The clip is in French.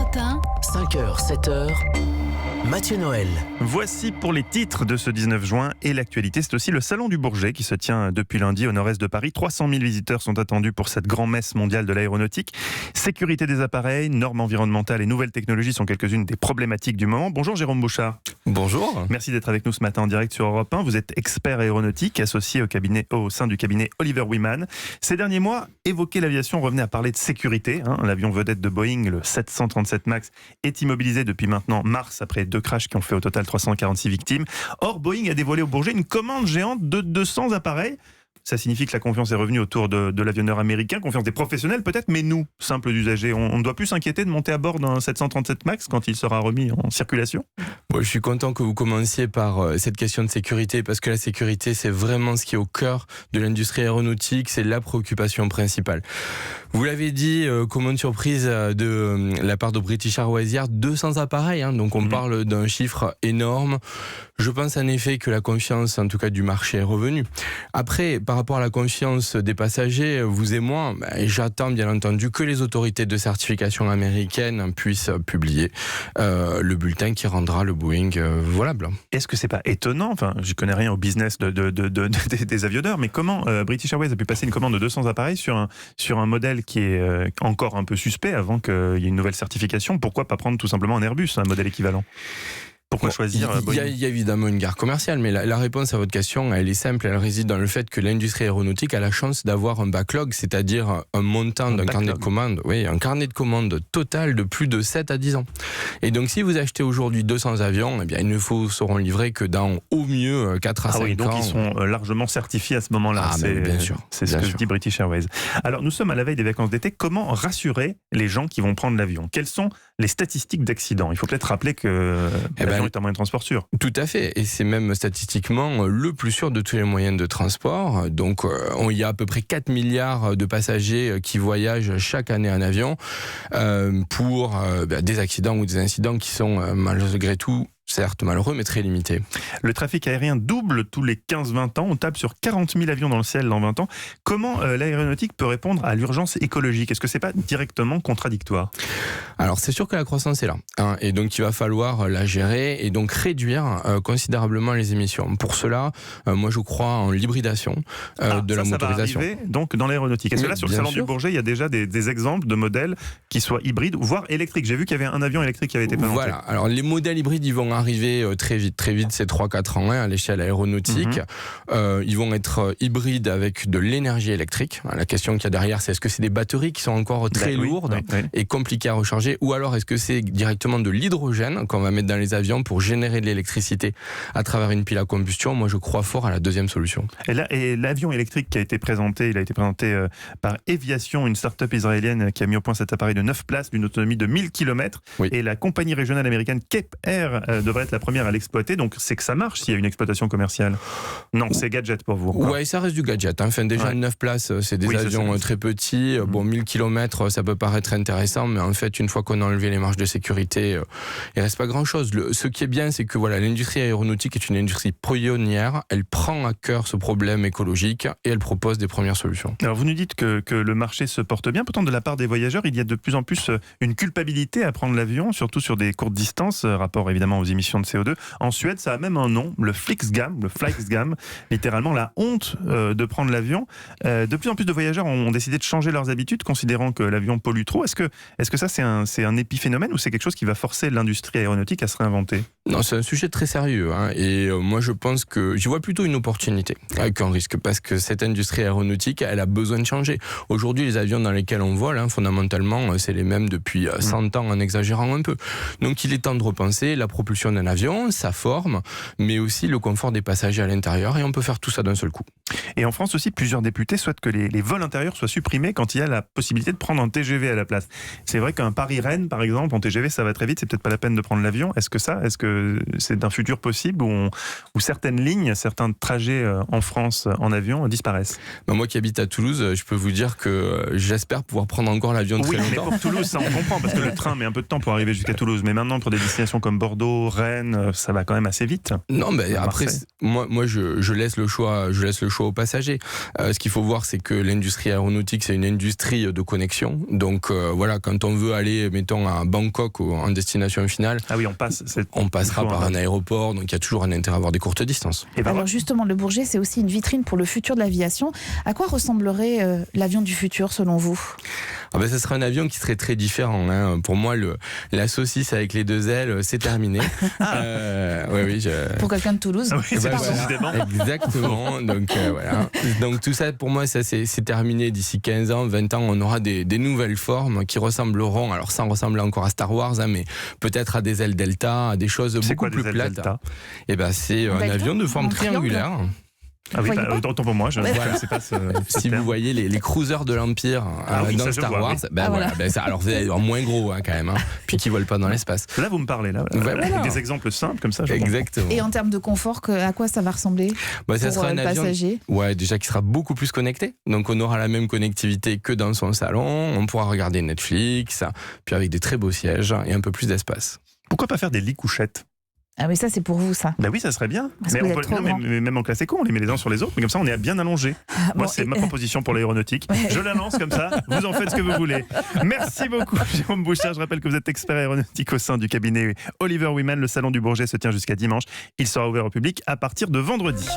Europe 1, 5h, 7h, Mathieu Noël. Voici pour les titres de ce 19 juin et l'actualité. C'est aussi le Salon du Bourget qui se tient depuis lundi au nord-est de Paris. 300 000 visiteurs sont attendus pour cette grand-messe mondiale de l'aéronautique. Sécurité des appareils, normes environnementales et nouvelles technologies sont quelques-unes des problématiques du moment. Bonjour Jérôme Bouchard. Bonjour. Merci d'être avec nous ce matin en direct sur Europe 1. Vous êtes expert aéronautique associé au sein du cabinet Oliver Wyman. Ces derniers mois, évoquer l'aviation revenait à parler de sécurité. L'avion vedette de Boeing, le 737 MAX, est immobilisé depuis maintenant mars après 2 crashs qui ont fait au total 346 victimes. Or, Boeing a dévoilé au Bourget une commande géante de 200 appareils. Ça signifie que la confiance est revenue autour de l'avionneur américain, confiance des professionnels peut-être, mais nous, simples usagers, on ne doit plus s'inquiéter de monter à bord d'un 737 MAX quand il sera remis en circulation. Bon, je suis content que vous commenciez par cette question de sécurité, parce que la sécurité, c'est vraiment ce qui est au cœur de l'industrie aéronautique, c'est la préoccupation principale. Vous l'avez dit, commande surprise de la part de British Airways hier, 200 appareils, donc on parle d'un chiffre énorme. Je pense en effet que la confiance, en tout cas du marché, est revenue. Après, par rapport à la confiance des passagers, vous et moi, j'attends bien entendu que les autorités de certification américaines puissent publier le bulletin qui rendra le Boeing volable. Est-ce que c'est pas étonnant, enfin je connais rien au business des avionneurs, mais comment British Airways a pu passer une commande de 200 appareils sur un modèle qui est encore un peu suspect avant qu'il y ait une nouvelle certification? Pourquoi pas prendre tout simplement un Airbus, un modèle équivalent? Pourquoi choisir Boeing? Il y a évidemment une guerre commerciale, mais la réponse à votre question, elle est simple, elle réside dans le fait que l'industrie aéronautique a la chance d'avoir un backlog, c'est-à-dire un montant d'un carnet de commandes, un carnet de commandes total de plus de 7 à 10 ans. Et donc si vous achetez aujourd'hui 200 avions, ils ne vous seront livrés que dans au mieux 4 à 5 ans. Donc ils sont largement certifiés à ce moment-là. Bien sûr. C'est ce que dit British Airways. Alors nous sommes à la veille des vacances d'été, comment rassurer les gens qui vont prendre l'avion? Quelles sont les statistiques d'accidents? Il faut peut-être rappeler que l'avion est un moyen de transport sûr. Tout à fait, et c'est même statistiquement le plus sûr de tous les moyens de transport. Donc il y a à peu près 4 milliards de passagers qui voyagent chaque année en avion pour des accidents ou des incidents qui sont malgré tout certes malheureux, mais très limité. Le trafic aérien double tous les 15-20 ans. On tape sur 40 000 avions dans le ciel dans 20 ans. Comment l'aéronautique peut répondre à l'urgence écologique? Est-ce que c'est pas directement contradictoire? Alors, c'est sûr que la croissance est là. Et donc, il va falloir la gérer et donc réduire considérablement les émissions. Pour cela, moi, je crois en l'hybridation de la motorisation. Ça va arriver donc dans l'aéronautique. Est-ce que là, sur le salon du Bourget, il y a déjà des exemples de modèles qui soient hybrides, voire électriques? J'ai vu qu'il y avait un avion électrique qui avait été présenté. Voilà. Alors, les modèles hybrides, ils vont arriver très vite, c'est 3-4 ans à l'échelle aéronautique. Ils vont être hybrides avec de l'énergie électrique. La question qu'il y a derrière, c'est est-ce que c'est des batteries qui sont encore très lourdes et compliquées à recharger, ou alors est-ce que c'est directement de l'hydrogène qu'on va mettre dans les avions pour générer de l'électricité à travers une pile à combustion? Moi, je crois fort à la deuxième solution. Et l'avion électrique qui a été présenté, il a été présenté par Eviation, une start-up israélienne qui a mis au point cet appareil de 9 places d'une autonomie de 1000 km. Et la compagnie régionale américaine Cape Air devrait être la première à l'exploiter, donc c'est que ça marche s'il y a une exploitation commerciale. Non, c'est gadget pour vous. Oui, ça reste du gadget. Enfin, déjà 9 places, c'est des avions très petits. 1000 km, ça peut paraître intéressant, mais en fait, une fois qu'on a enlevé les marges de sécurité, il reste pas grand-chose. Ce qui est bien, c'est que l'industrie aéronautique est une industrie pionnière. Elle prend à cœur ce problème écologique et elle propose des premières solutions. Alors, vous nous dites que le marché se porte bien. Pourtant, de la part des voyageurs, il y a de plus en plus une culpabilité à prendre l'avion, surtout sur des courtes distances, rapport évidemment aux émissions de CO2. En Suède, ça a même un nom, le Flixgam, littéralement la honte de prendre l'avion. De plus en plus de voyageurs ont décidé de changer leurs habitudes, considérant que l'avion pollue trop. Est-ce que ça, c'est un épiphénomène ou c'est quelque chose qui va forcer l'industrie aéronautique à se réinventer? Non, c'est un sujet très sérieux. Et moi, je pense que j'y vois plutôt une opportunité qu'un risque, parce que cette industrie aéronautique, elle a besoin de changer. Aujourd'hui, les avions dans lesquels on vole, fondamentalement, c'est les mêmes depuis 100 ans, en exagérant un peu. Donc, il est temps de repenser la propulsion d'un avion, sa forme, mais aussi le confort des passagers à l'intérieur, et on peut faire tout ça d'un seul coup. Et en France aussi, plusieurs députés souhaitent que les vols intérieurs soient supprimés quand il y a la possibilité de prendre un TGV à la place. C'est vrai qu'un Paris-Rennes, par exemple, en TGV, ça va très vite, c'est peut-être pas la peine de prendre l'avion. Est-ce que c'est un futur possible où certaines lignes, certains trajets en France en avion disparaissent? Moi qui habite à Toulouse, je peux vous dire que j'espère pouvoir prendre encore l'avion très longtemps. Oui, mais pour Toulouse, ça on comprend, parce que le train met un peu de temps pour arriver jusqu'à Toulouse. Mais maintenant, pour des destinations comme Bordeaux, Rennes, ça va quand même assez vite. Non, mais après, moi je laisse le choix aux passagers. Ce qu'il faut voir, c'est que l'industrie aéronautique, c'est une industrie de connexion. Donc quand on veut aller aller, mettons, à Bangkok ou en destination finale, Ah oui, on passe. on passera par un aéroport, donc il y a toujours un intérêt à avoir des courtes distances. Et ben, Alors justement, le Bourget, c'est aussi une vitrine pour le futur de l'aviation. À quoi ressemblerait l'avion du futur selon vous ? Ah ben, ça serait un avion qui serait très différent. Hein. Pour moi, la saucisse avec les 2 ailes, c'est terminé. Pour quelqu'un de Toulouse. Ah oui, c'est Ben, décidément. Exactement. Donc voilà. Donc tout ça, pour moi, ça c'est terminé. D'ici 15 ans, 20 ans, on aura des nouvelles formes qui ressembleront, alors sans ressembler encore à Star Wars, hein, mais peut-être à des ailes Delta, à des choses C'est beaucoup quoi plus des ailes plates. Delta? Et ben c'est un Delta, avion de forme en triangle. triangulaire. Ah oui, voyez pas autant pour moi, je ne connaissais pas ce Si terme. vous voyez les cruisers de l'Empire oui, dans ça, je Star vois, Wars, oui. ben Ah, voilà. voilà. Ben ça, alors vous allez en moins gros quand même, hein, puis qui volent pas dans l'espace. Là, vous me parlez, là. Ouais, Avec voilà. des exemples simples comme ça. Je comprends. Exactement. Et en termes de confort, à quoi ça va ressembler Ben, ça pour sera un le avion. passager ? Ouais, déjà qui sera beaucoup plus connecté. Donc on aura la même connectivité que dans son salon. On pourra regarder Netflix, puis avec des très beaux sièges et un peu plus d'espace. Pourquoi pas faire des lits couchettes? Ah mais ça, c'est pour vous, ça. Bah oui, ça serait bien. Parce Mais, que vous êtes trop non, grand. mais même en classe éco, on les met les uns sur les autres, mais comme ça, on est bien allongé. Moi, Bon, c'est et- ma proposition pour l'aéronautique. Je la lance comme ça. Vous en faites ce que vous voulez. Merci beaucoup, Jérôme Bouchard. Je rappelle que vous êtes expert aéronautique au sein du cabinet Oliver Wyman. Le salon du Bourget se tient jusqu'à dimanche. Il sera ouvert au public à partir de vendredi.